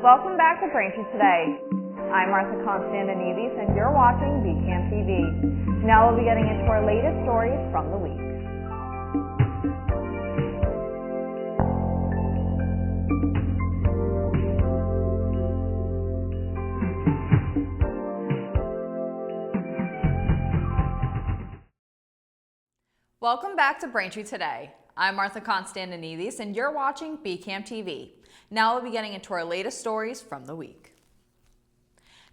Welcome back to Braintree Today. I'm Martha Konstandinidis and you're watching BCAM TV. Now we'll be getting into our latest stories from the week. Welcome back to Braintree Today. I'm Martha Konstandinidis and you're watching BCAM TV. Now we'll be getting into our latest stories from the week.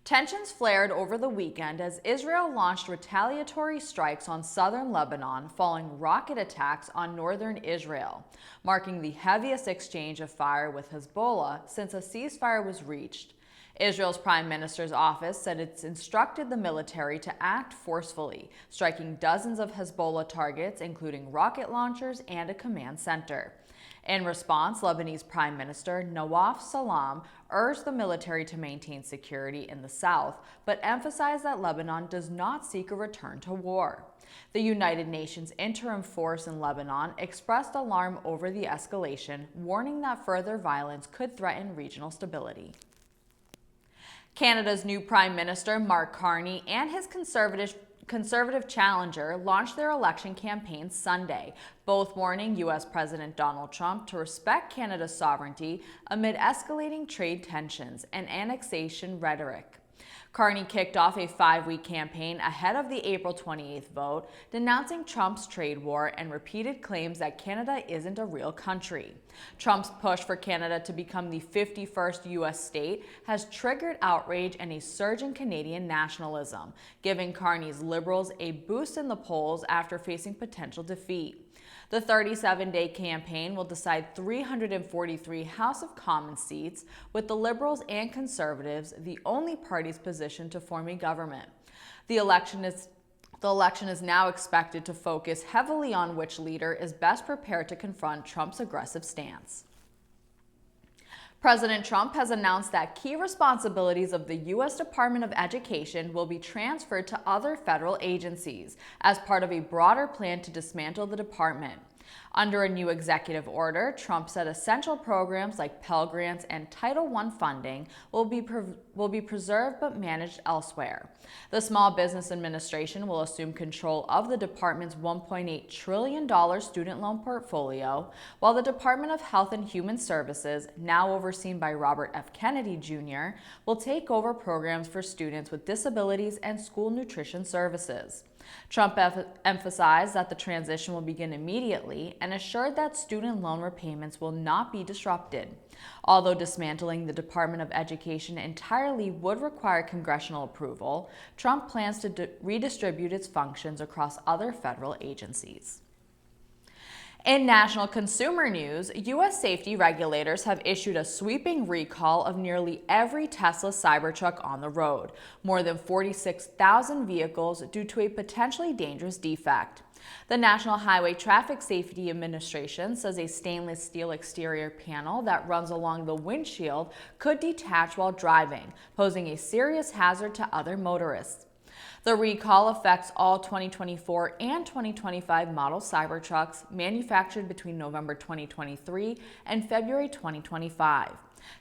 Tensions flared over the weekend as Israel launched retaliatory strikes on southern Lebanon following rocket attacks on northern Israel, marking the heaviest exchange of fire with Hezbollah since a ceasefire was reached. Israel's Prime Minister's office said it's instructed the military to act forcefully, striking dozens of Hezbollah targets, including rocket launchers and a command center. In response, Lebanese Prime Minister Nawaf Salam urged the military to maintain security in the south, but emphasized that Lebanon does not seek a return to war. The United Nations interim force in Lebanon expressed alarm over the escalation, warning that further violence could threaten regional stability. Canada's new Prime Minister, Mark Carney, and his conservative challenger launched their election campaigns Sunday, both warning U.S. President Donald Trump to respect Canada's sovereignty amid escalating trade tensions and annexation rhetoric. Carney kicked off a 5-week campaign ahead of the April 28th vote, denouncing Trump's trade war and repeated claims that Canada isn't a real country. Trump's push for Canada to become the 51st U.S. state has triggered outrage and a surge in Canadian nationalism, giving Carney's Liberals a boost in the polls after facing potential defeat. The 37-day campaign will decide 343 House of Commons seats, with the Liberals and Conservatives the only parties positioned to form a government. The election is now expected to focus heavily on which leader is best prepared to confront Trump's aggressive stance. President Trump has announced that key responsibilities of the U.S. Department of Education will be transferred to other federal agencies as part of a broader plan to dismantle the department. Under a new executive order, Trump said essential programs like Pell Grants and Title I funding will be preserved but managed elsewhere. The Small Business Administration will assume control of the department's $1.8 trillion student loan portfolio, while the Department of Health and Human Services, now overseen by Robert F. Kennedy Jr., will take over programs for students with disabilities and school nutrition services. Trump emphasized that the transition will begin immediately and assured that student loan repayments will not be disrupted. Although dismantling the Department of Education entirely would require congressional approval, Trump plans to redistribute its functions across other federal agencies. In national consumer news, U.S. safety regulators have issued a sweeping recall of nearly every Tesla Cybertruck on the road, more than 46,000 vehicles, due to a potentially dangerous defect. The National Highway Traffic Safety Administration says a stainless steel exterior panel that runs along the windshield could detach while driving, posing a serious hazard to other motorists. The recall affects all 2024 and 2025 model Cybertrucks manufactured between November 2023 and February 2025.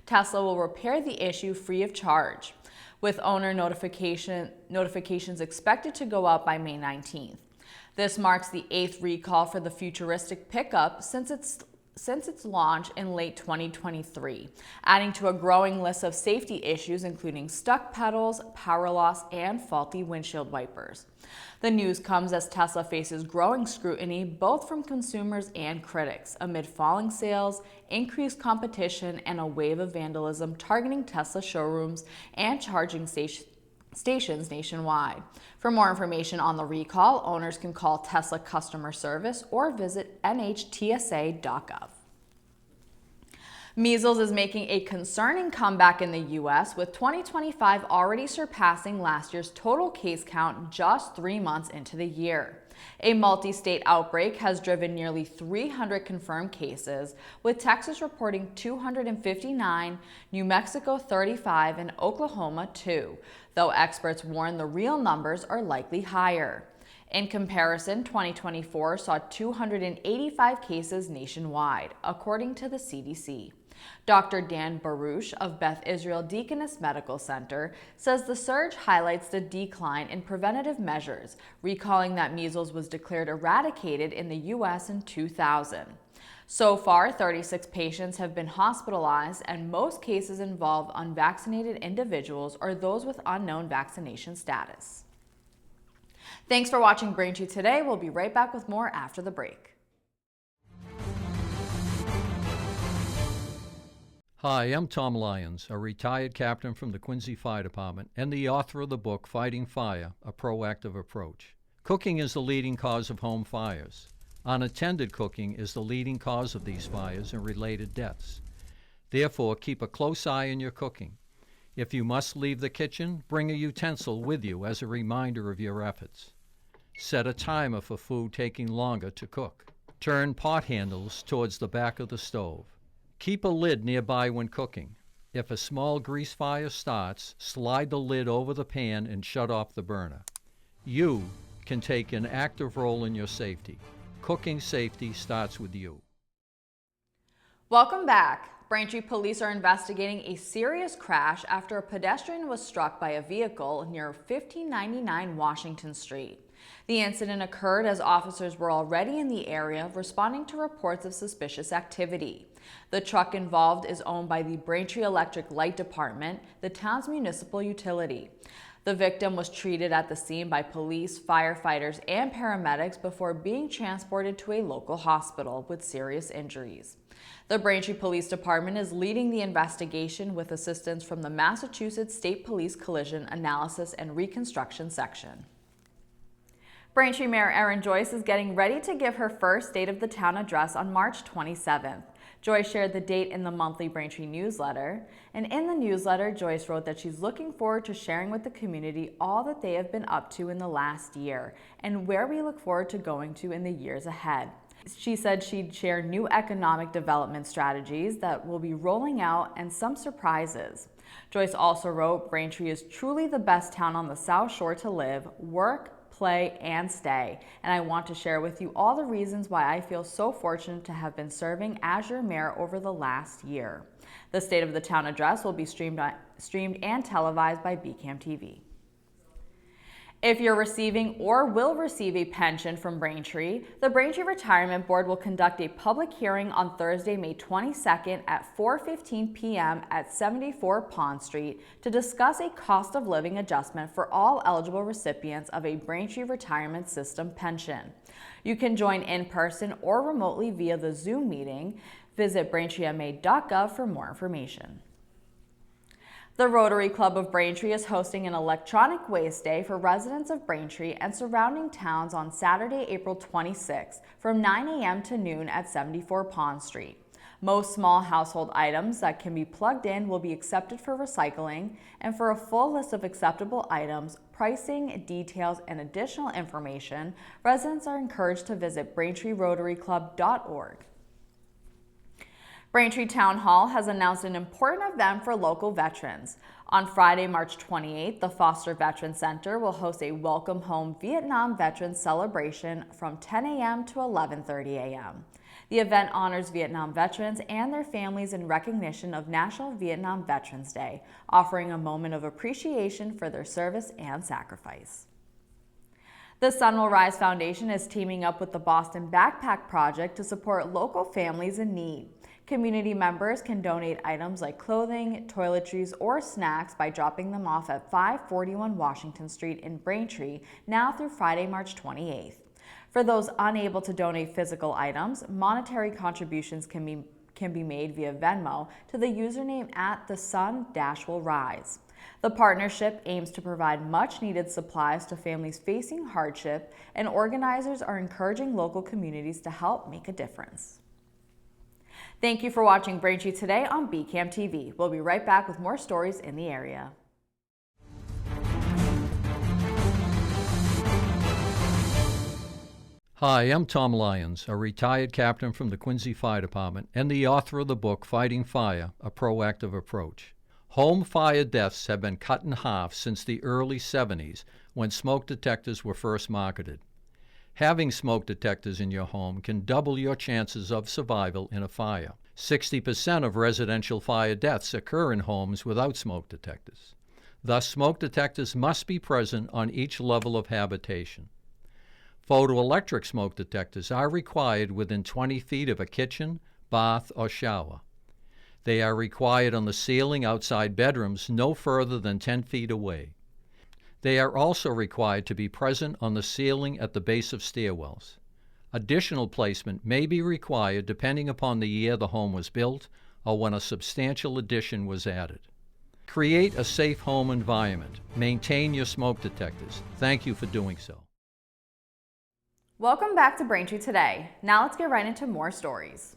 Tesla will repair the issue free of charge, with owner notifications expected to go out by May 19th. This marks the 8th recall for the futuristic pickup since its launch in late 2023, adding to a growing list of safety issues including stuck pedals, power loss, and faulty windshield wipers. The news comes as Tesla faces growing scrutiny both from consumers and critics amid falling sales, increased competition, and a wave of vandalism targeting Tesla showrooms and charging stations nationwide. For more information on the recall, owners can call Tesla customer service or visit nhtsa.gov. Measles is making a concerning comeback in the U.S., with 2025 already surpassing last year's total case count just 3 months into the year. A multi-state outbreak has driven nearly 300 confirmed cases, with Texas reporting 259, New Mexico 35, and Oklahoma 2, though experts warn the real numbers are likely higher. In comparison, 2024 saw 285 cases nationwide, according to the CDC. Dr. Dan Baruch of Beth Israel Deaconess Medical Center says the surge highlights the decline in preventative measures, recalling that measles was declared eradicated in the U.S. in 2000. So far, 36 patients have been hospitalized, and most cases involve unvaccinated individuals or those with unknown vaccination status. Thanks for watching Braintree today. We'll be right back with more after the break. Hi, I'm Tom Lyons, a retired captain from the Quincy Fire Department and the author of the book Fighting Fire, A Proactive Approach. Cooking is the leading cause of home fires. Unattended cooking is the leading cause of these fires and related deaths. Therefore, keep a close eye on your cooking. If you must leave the kitchen, bring a utensil with you as a reminder of your efforts. Set a timer for food taking longer to cook. Turn pot handles towards the back of the stove. Keep a lid nearby when cooking. If a small grease fire starts, slide the lid over the pan and shut off the burner. You can take an active role in your safety. Cooking safety starts with you. Welcome back. Braintree police are investigating a serious crash after a pedestrian was struck by a vehicle near 1599 Washington Street. The incident occurred as officers were already in the area responding to reports of suspicious activity. The truck involved is owned by the Braintree Electric Light Department, the town's municipal utility. The victim was treated at the scene by police, firefighters, and paramedics before being transported to a local hospital with serious injuries. The Braintree Police Department is leading the investigation with assistance from the Massachusetts State Police Collision Analysis and Reconstruction Section. Braintree Mayor Erin Joyce is getting ready to give her first State of the Town address on March 27th. Joyce shared the date in the monthly Braintree newsletter, and in the newsletter, Joyce wrote that she's looking forward to sharing with the community all that they have been up to in the last year and where we look forward to going to in the years ahead. She said she'd share new economic development strategies that will be rolling out and some surprises. Joyce also wrote, "Braintree is truly the best town on the South Shore to live, work, play, and stay, and I want to share with you all the reasons why I feel so fortunate to have been serving as your mayor over the last year." The State of the Town address will be streamed and televised by BCAM TV. If you're receiving or will receive a pension from Braintree, the Braintree Retirement Board will conduct a public hearing on Thursday, May 22nd at 4:15 p.m. at 74 Pond Street to discuss a cost of living adjustment for all eligible recipients of a Braintree Retirement System pension. You can join in person or remotely via the Zoom meeting. Visit braintreema.gov for more information. The Rotary Club of Braintree is hosting an electronic waste day for residents of Braintree and surrounding towns on Saturday, April 26th from 9 a.m. to noon at 74 Pond Street. Most small household items that can be plugged in will be accepted for recycling, and for a full list of acceptable items, pricing, details, and additional information, residents are encouraged to visit braintreerotaryclub.org. Braintree Town Hall has announced an important event for local veterans. On Friday, March 28th, the Foster Veteran Center will host a Welcome Home Vietnam Veterans celebration from 10 a.m. to 11:30 a.m. The event honors Vietnam veterans and their families in recognition of National Vietnam Veterans Day, offering a moment of appreciation for their service and sacrifice. The Sun Will Rise Foundation is teaming up with the Boston Backpack Project to support local families in need. Community members can donate items like clothing, toiletries, or snacks by dropping them off at 541 Washington Street in Braintree now through Friday, March 28th. For those unable to donate physical items, monetary contributions can be made via Venmo to the username @thesun-will-rise. The partnership aims to provide much-needed supplies to families facing hardship, and organizers are encouraging local communities to help make a difference. Thank you for watching Braintree Today on BCAM TV. We'll be right back with more stories in the area. Hi, I'm Tom Lyons, a retired captain from the Quincy Fire Department and the author of the book Fighting Fire, A Proactive Approach. Home fire deaths have been cut in half since the early 70s when smoke detectors were first marketed. Having smoke detectors in your home can double your chances of survival in a fire. 60% of residential fire deaths occur in homes without smoke detectors. Thus, smoke detectors must be present on each level of habitation. Photoelectric smoke detectors are required within 20 feet of a kitchen, bath, or shower. They are required on the ceiling outside bedrooms no further than 10 feet away. They are also required to be present on the ceiling at the base of stairwells. Additional placement may be required depending upon the year the home was built or when a substantial addition was added. Create a safe home environment. Maintain your smoke detectors. Thank you for doing so. Welcome back to Braintree Today. Now let's get right into more stories.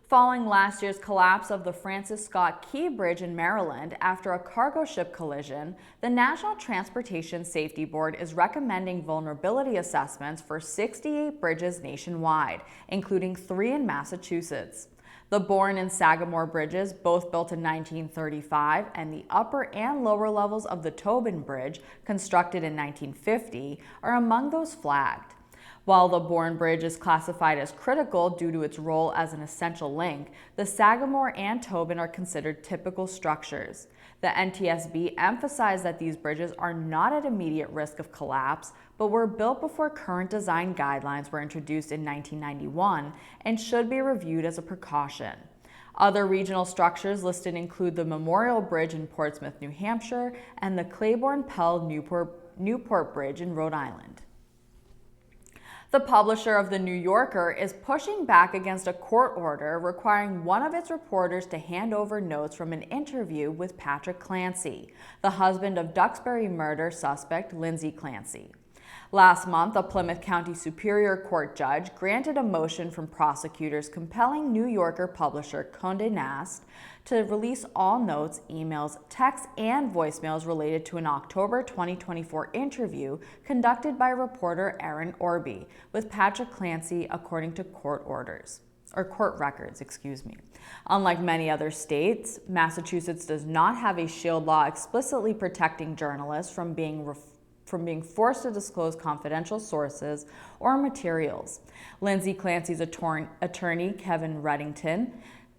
Following last year's collapse of the Francis Scott Key Bridge in Maryland after a cargo ship collision, the National Transportation Safety Board is recommending vulnerability assessments for 68 bridges nationwide, including 3 in Massachusetts. The Bourne and Sagamore bridges, both built in 1935, and the upper and lower levels of the Tobin Bridge, constructed in 1950, are among those flagged. While the Bourne Bridge is classified as critical due to its role as an essential link, the Sagamore and Tobin are considered typical structures. The NTSB emphasized that these bridges are not at immediate risk of collapse, but were built before current design guidelines were introduced in 1991 and should be reviewed as a precaution. Other regional structures listed include the Memorial Bridge in Portsmouth, New Hampshire, and the Claiborne-Pell Newport Bridge in Rhode Island. The publisher of The New Yorker is pushing back against a court order requiring one of its reporters to hand over notes from an interview with Patrick Clancy, the husband of Duxbury murder suspect Lindsay Clancy. Last month, a Plymouth County Superior Court judge granted a motion from prosecutors compelling New Yorker publisher Condé Nast to release all notes, emails, texts, and voicemails related to an October 2024 interview conducted by reporter Aaron Orby with Patrick Clancy, according to court records. Unlike many other states, Massachusetts does not have a shield law explicitly protecting journalists from being forced to disclose confidential sources or materials. Lindsay Clancy's attorney, Kevin Reddington,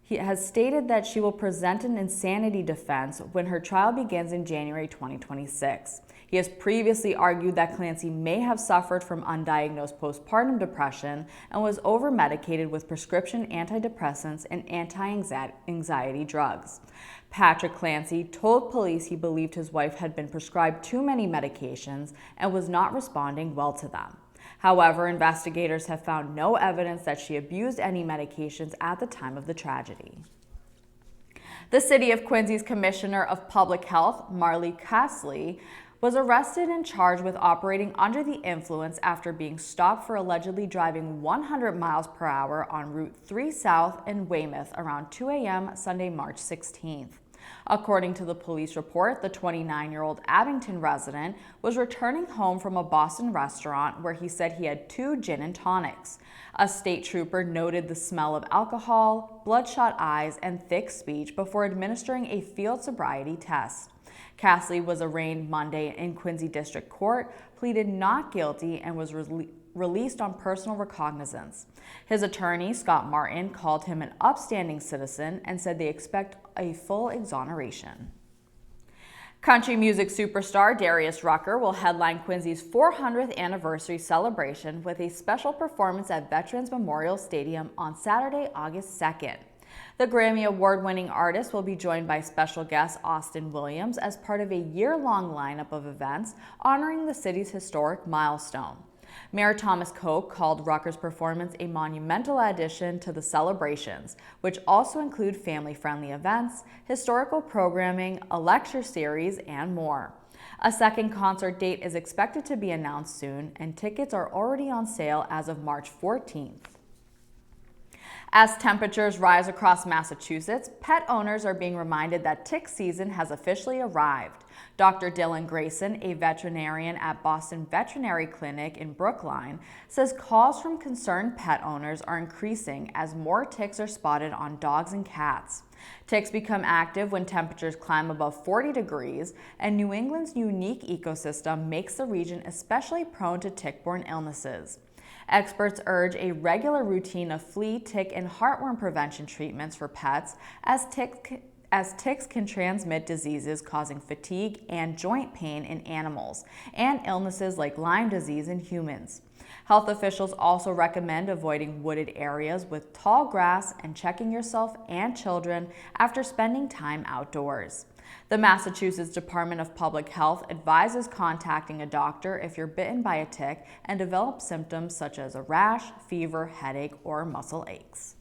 has stated that she will present an insanity defense when her trial begins in January 2026. He has previously argued that Clancy may have suffered from undiagnosed postpartum depression and was over-medicated with prescription antidepressants and anti-anxiety drugs. Patrick Clancy told police he believed his wife had been prescribed too many medications and was not responding well to them. However, investigators have found no evidence that she abused any medications at the time of the tragedy. The City of Quincy's Commissioner of Public Health, Marley Castley, was arrested and charged with operating under the influence after being stopped for allegedly driving 100 miles per hour on Route 3 South in Weymouth around 2 a.m. Sunday, March 16th. According to the police report, the 29-year-old Abington resident was returning home from a Boston restaurant where he said he had 2 gin and tonics. A state trooper noted the smell of alcohol, bloodshot eyes, and thick speech before administering a field sobriety test. Castley was arraigned Monday in Quincy District Court, pleaded not guilty, and was released on personal recognizance. His attorney, Scott Martin, called him an upstanding citizen and said they expect a full exoneration. Country music superstar Darius Rucker will headline Quincy's 400th anniversary celebration with a special performance at Veterans Memorial Stadium on Saturday, August 2nd. The Grammy Award-winning artist will be joined by special guest Austin Williams as part of a year-long lineup of events honoring the city's historic milestone. Mayor Thomas Koch called Rucker's performance a monumental addition to the celebrations, which also include family-friendly events, historical programming, a lecture series, and more. A second concert date is expected to be announced soon, and tickets are already on sale as of March 14th. As temperatures rise across Massachusetts, pet owners are being reminded that tick season has officially arrived. Dr. Dylan Grayson, a veterinarian at Boston Veterinary Clinic in Brookline, says calls from concerned pet owners are increasing as more ticks are spotted on dogs and cats. Ticks become active when temperatures climb above 40 degrees, and New England's unique ecosystem makes the region especially prone to tick-borne illnesses. Experts urge a regular routine of flea, tick, and heartworm prevention treatments for pets, as ticks can transmit diseases causing fatigue and joint pain in animals, and illnesses like Lyme disease in humans. Health officials also recommend avoiding wooded areas with tall grass and checking yourself and children after spending time outdoors. The Massachusetts Department of Public Health advises contacting a doctor if you're bitten by a tick and develop symptoms such as a rash, fever, headache, or muscle aches.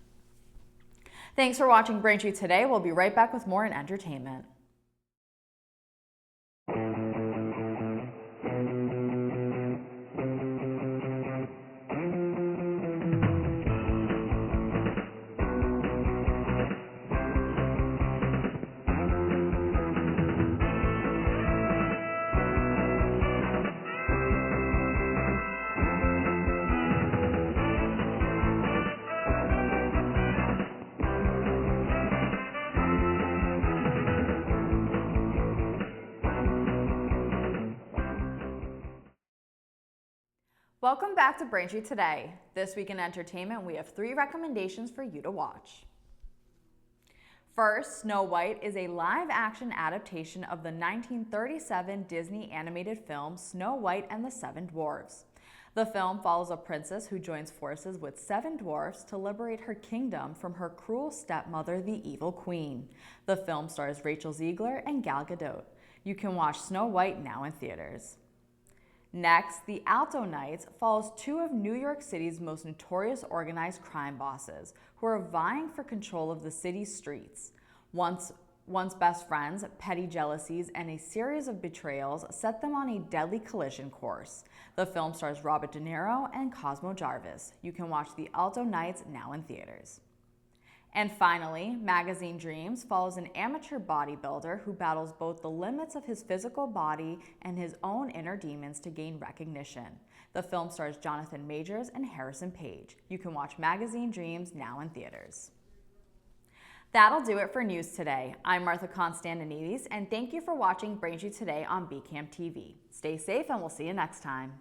Thanks for watching Braintree today. We'll be right back with more in entertainment. Welcome back to Braintree Today. This week in entertainment, we have 3 recommendations for you to watch. First, Snow White is a live-action adaptation of the 1937 Disney animated film Snow White and the 7 Dwarfs. The film follows a princess who joins forces with 7 dwarfs to liberate her kingdom from her cruel stepmother, the Evil Queen. The film stars Rachel Zegler and Gal Gadot. You can watch Snow White now in theaters. Next, The Alto Knights follows 2 of New York City's most notorious organized crime bosses who are vying for control of the city's streets. Once best friends, petty jealousies, and a series of betrayals set them on a deadly collision course. The film stars Robert De Niro and Cosmo Jarvis. You can watch The Alto Knights now in theaters. And finally, Magazine Dreams follows an amateur bodybuilder who battles both the limits of his physical body and his own inner demons to gain recognition. The film stars Jonathan Majors and Harrison Page. You can watch Magazine Dreams now in theaters. That'll do it for news today. I'm Martha Konstandinidis, and thank you for watching Braintree Today on BCAM TV. Stay safe, and we'll see you next time.